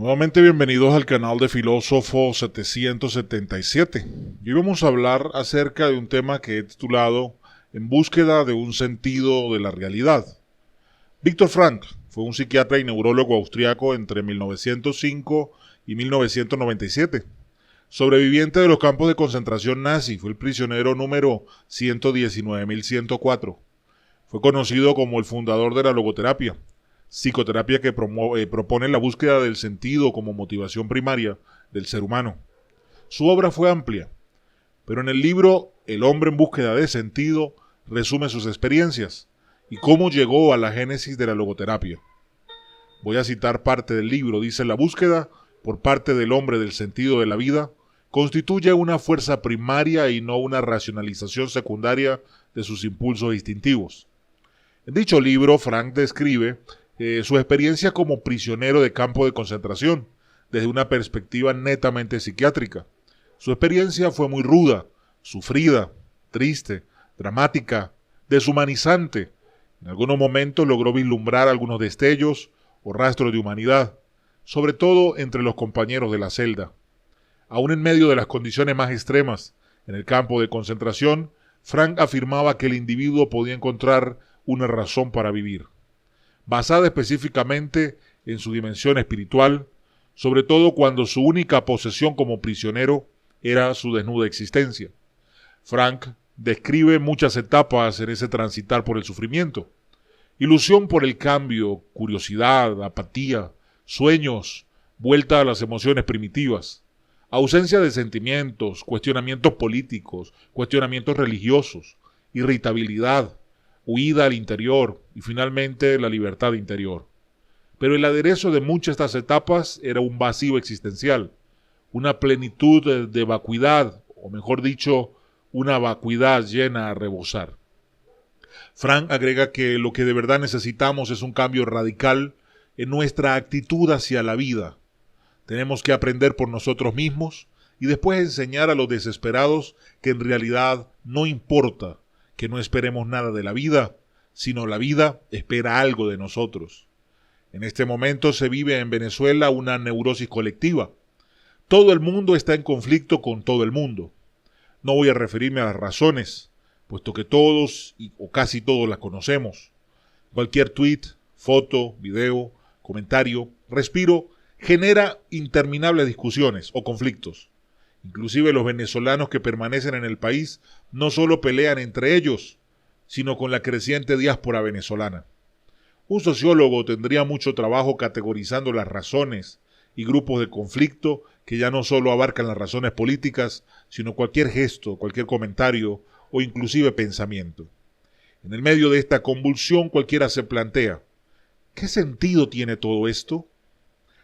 Nuevamente bienvenidos al canal de Filósofo 777. Hoy vamos a hablar acerca de un tema que he titulado En búsqueda de un sentido de la realidad. Viktor Frankl fue un psiquiatra y neurólogo austriaco entre 1905 y 1997. Sobreviviente de los campos de concentración nazi, fue el prisionero número 119.104. Fue conocido como el fundador de la logoterapia, psicoterapia que propone la búsqueda del sentido como motivación primaria del ser humano. Su obra fue amplia, pero en el libro El hombre en búsqueda de sentido resume sus experiencias y cómo llegó a la génesis de la logoterapia. Voy a citar parte del libro. Dice: la búsqueda por parte del hombre del sentido de la vida constituye una fuerza primaria y no una racionalización secundaria de sus impulsos instintivos. En dicho libro, Frank describe su experiencia como prisionero de campo de concentración desde una perspectiva netamente psiquiátrica. Su experiencia fue muy ruda, sufrida, triste, dramática, deshumanizante. En algunos momentos logró vislumbrar algunos destellos o rastros de humanidad, sobre todo entre los compañeros de la celda. Aún en medio de las condiciones más extremas en el campo de concentración, Frank afirmaba que el individuo podía encontrar una razón para vivir, basada específicamente en su dimensión espiritual, sobre todo cuando su única posesión como prisionero era su desnuda existencia. Frank describe muchas etapas en ese transitar por el sufrimiento: ilusión por el cambio, curiosidad, apatía, sueños, vuelta a las emociones primitivas, ausencia de sentimientos, cuestionamientos políticos, cuestionamientos religiosos, irritabilidad, huida al interior y finalmente la libertad interior. Pero el aderezo de muchas de estas etapas era un vacío existencial, una plenitud de vacuidad, o mejor dicho, una vacuidad llena a rebosar. Frank agrega que lo que de verdad necesitamos es un cambio radical en nuestra actitud hacia la vida. Tenemos que aprender por nosotros mismos y después enseñar a los desesperados que en realidad no importa que no esperemos nada de la vida, sino la vida espera algo de nosotros. En este momento se vive en Venezuela una neurosis colectiva. Todo el mundo está en conflicto con todo el mundo. No voy a referirme a las razones, puesto que todos o casi todos las conocemos. Cualquier tweet, foto, video, comentario, respiro genera interminables discusiones o conflictos. Inclusive los venezolanos que permanecen en el país no solo pelean entre ellos, sino con la creciente diáspora venezolana. Un sociólogo tendría mucho trabajo categorizando las razones y grupos de conflicto que ya no solo abarcan las razones políticas, sino cualquier gesto, cualquier comentario o inclusive pensamiento. En el medio de esta convulsión cualquiera se plantea: ¿qué sentido tiene todo esto?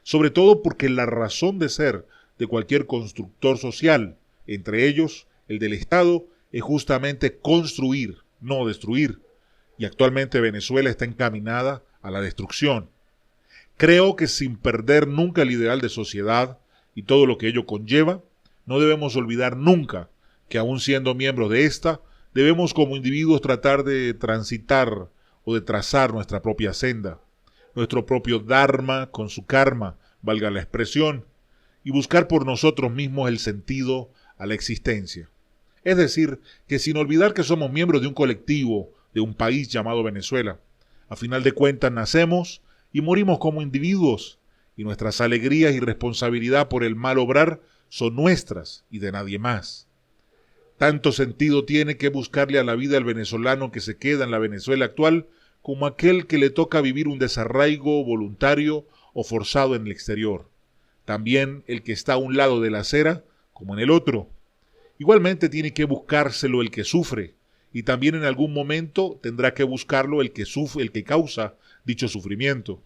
Sobre todo porque la razón de ser de cualquier constructor social, entre ellos el del Estado, es justamente construir, no destruir. Y actualmente Venezuela está encaminada a la destrucción. Creo que sin perder nunca el ideal de sociedad y todo lo que ello conlleva, no debemos olvidar nunca que aun siendo miembros de esta, debemos como individuos tratar de transitar o de trazar nuestra propia senda, nuestro propio dharma con su karma, valga la expresión, y buscar por nosotros mismos el sentido a la existencia. Es decir, que sin olvidar que somos miembros de un colectivo, de un país llamado Venezuela, a final de cuentas nacemos y morimos como individuos, y nuestras alegrías y responsabilidad por el mal obrar son nuestras y de nadie más. Tanto sentido tiene que buscarle a la vida al venezolano que se queda en la Venezuela actual como aquel que le toca vivir un desarraigo voluntario o forzado en el exterior. También el que está a un lado de la acera como en el otro. Igualmente tiene que buscárselo el que sufre, y también en algún momento tendrá que buscarlo el que sufre, el que causa dicho sufrimiento.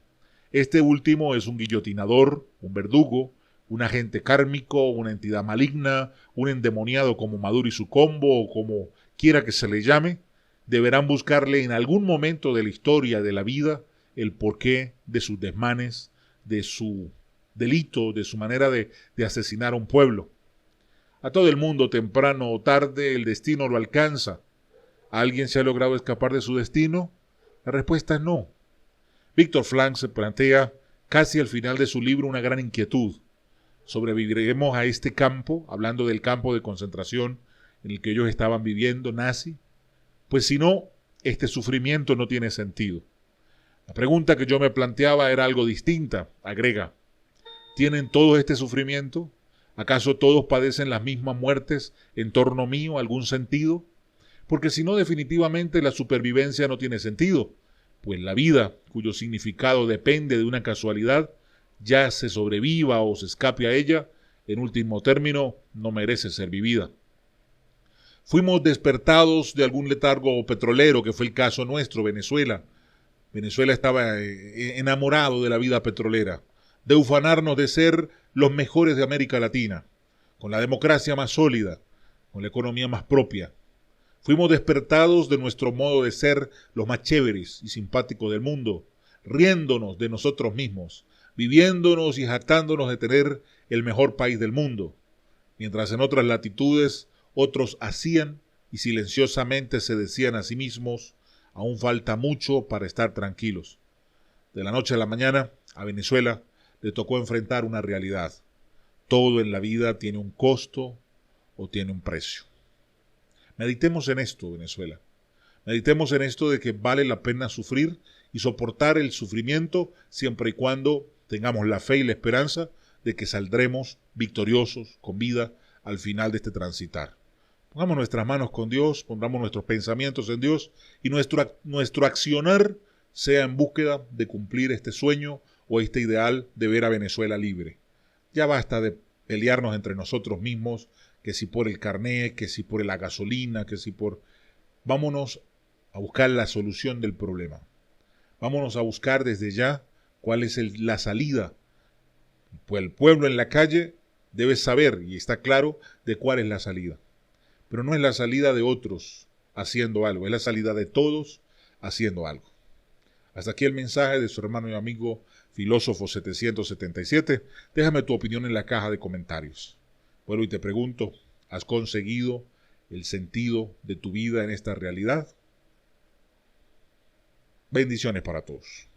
Este último es un guillotinador, un verdugo, un agente kármico, una entidad maligna, un endemoniado como Maduro y su combo, o como quiera que se le llame. Deberán buscarle en algún momento de la historia de la vida el porqué de sus desmanes, de su delito, de su manera de asesinar a un pueblo. A todo el mundo, temprano o tarde, el destino lo alcanza. ¿Alguien se ha logrado escapar de su destino? La respuesta es no. Viktor Frankl se plantea casi al final de su libro una gran inquietud. ¿Sobreviviremos a este campo, hablando del campo de concentración en el que ellos estaban viviendo, nazi? Pues si no, este sufrimiento no tiene sentido. La pregunta que yo me planteaba era algo distinta, agrega. ¿Tienen todos este sufrimiento? ¿Acaso todos padecen las mismas muertes en torno mío, algún sentido? Porque si no, definitivamente la supervivencia no tiene sentido, pues la vida, cuyo significado depende de una casualidad, ya se sobreviva o se escape a ella, en último término, no merece ser vivida. Fuimos despertados de algún letargo petrolero, que fue el caso nuestro, Venezuela. Venezuela estaba enamorado de la vida petrolera, de ufanarnos de ser los mejores de América Latina, con la democracia más sólida, con la economía más propia. Fuimos despertados de nuestro modo de ser los más chéveres y simpáticos del mundo, riéndonos de nosotros mismos, viviéndonos y jactándonos de tener el mejor país del mundo, mientras en otras latitudes otros hacían y silenciosamente se decían a sí mismos: aún falta mucho para estar tranquilos. De la noche a la mañana, a Venezuela le tocó enfrentar una realidad. Todo en la vida tiene un costo o tiene un precio. Meditemos en esto, Venezuela. Meditemos en esto de que vale la pena sufrir y soportar el sufrimiento siempre y cuando tengamos la fe y la esperanza de que saldremos victoriosos, con vida, al final de este transitar. Pongamos nuestras manos con Dios, pongamos nuestros pensamientos en Dios y nuestro accionar sea en búsqueda de cumplir este sueño o este ideal de ver a Venezuela libre. Ya basta de pelearnos entre nosotros mismos, que si por el carné, que si por la gasolina, que si por... Vámonos a buscar la solución del problema. Vámonos a buscar desde ya cuál es la salida. Pues el pueblo en la calle debe saber, y está claro, de cuál es la salida. Pero no es la salida de otros haciendo algo, es la salida de todos haciendo algo. Hasta aquí el mensaje de su hermano y amigo Filósofo 777. Déjame tu opinión en la caja de comentarios. Bueno, y te pregunto, ¿has conseguido el sentido de tu vida en esta realidad? Bendiciones para todos.